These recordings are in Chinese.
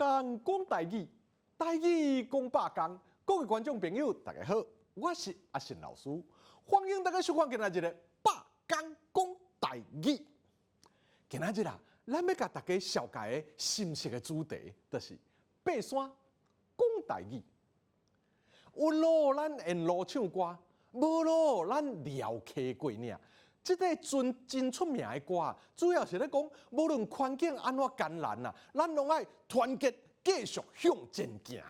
讲讲台语，台语讲百讲。各位观众朋友，大家好，我是阿信老师，欢迎大家收看今仔日的百讲讲台语。今仔日啊，咱要甲大家小解的深色的主题，就是爬山讲台语。有路咱沿路唱歌，无路咱撩溪过岭。这个真出名的歌，主要是咧讲，无论环境安怎艰难啊，咱拢爱团结，继续向前行。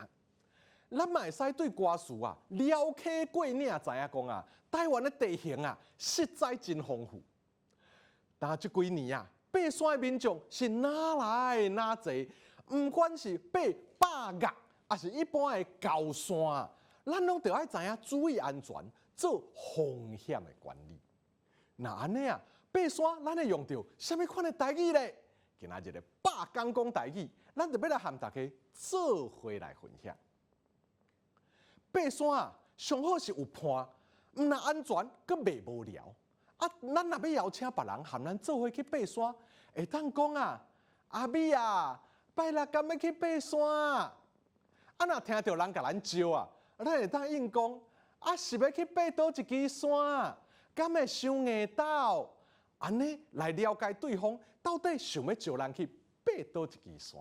咱嘛会使对歌词啊，撩溪过岭，知影讲啊，台湾的地形啊，实在真丰富。但这几年啊，爬山的民众是哪来哪济，不管是爬百岳，还是一般的高山，咱拢着爱知影注意安全，做风险的管理。那安尼啊，爬山咱会用到什么款的台语咧？今仔日的百讲讲台语，咱就要来和大家做伙来分享。爬山啊，上好是有伴，毋但安全，阁袂无聊。啊，咱若要邀请别人和咱做伙去爬山，会当讲啊，阿美啊，拜六敢要去爬山？啊，若听到人甲咱招啊，咱会当应讲，啊是要去爬倒一支山？敢会伤硬到？安尼来了解对方到底想要招人去爬倒一支山？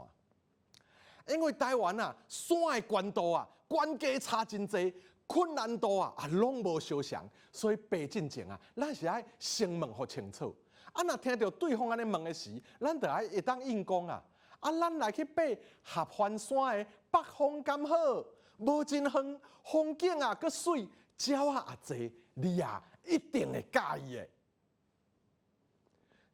因为台湾啊，山的高度啊，悬低差真济，困难度啊拢无相像，所以爬进前啊，咱是爱先问好清楚。啊，若听到对方安尼问的时，咱就爱会当应讲啊，啊，咱来去爬合欢山的北风敢好，无真远，风景啊阁水，鸟啊也济，你啊一定会介意的。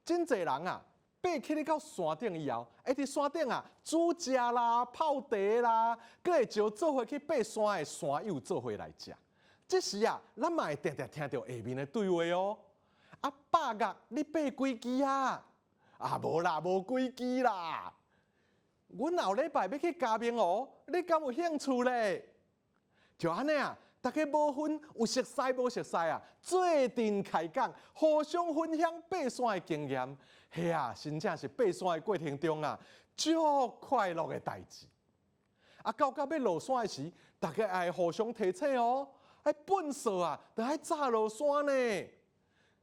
真侪人啊，爬起咧到山顶以后，会伫山顶啊煮食啦、泡茶啦，阁会招做伙去爬山的山友做伙来食。这时啊，咱嘛会常常听到下面的对话哦。啊，百岳你爬几支啊？啊，无啦，无几支啦。阮后礼拜要去嘉明湖，你敢有兴趣咧？就安尼啊。大家无分有熟悉无熟悉啊，做阵开讲，互相分享爬山的经验。嘿啊，真正是爬山的过程中啊，足快乐的代志。啊，到要落山的时，大家爱互相提醒哦。哎，本色啊，就爱早落山呢。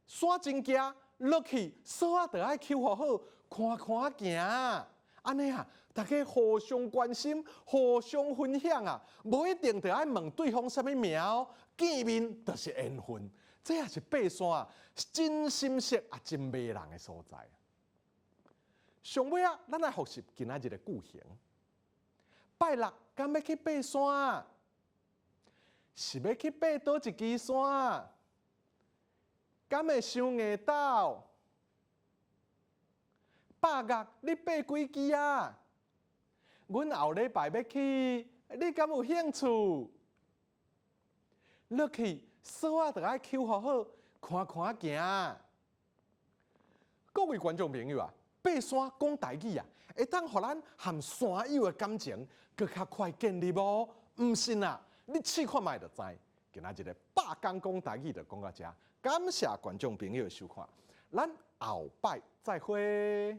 山真行，落去锁啊，就爱扣好好，看看行。安尼啊，大家互相关心、互相分享啊，无一定就爱问对方什么名，见面就是缘分。这也是爬山啊，真深色啊，真迷人的所在。上尾啊，咱来复习今仔日的句型。拜六敢要去爬山？是要去爬倒一支山？敢会伤硬到？百岳你爬几支啊？阮后礼拜要去，你敢有兴趣？落去锁啊，就爱扣好好，看看行。各位观众朋友啊，爬山讲台语啊，会当互咱和山友的感情更较快建立无？毋信啊，你试看卖就知。今仔日的百讲讲台语就讲到这，感谢观众朋友的收看，咱后摆再会。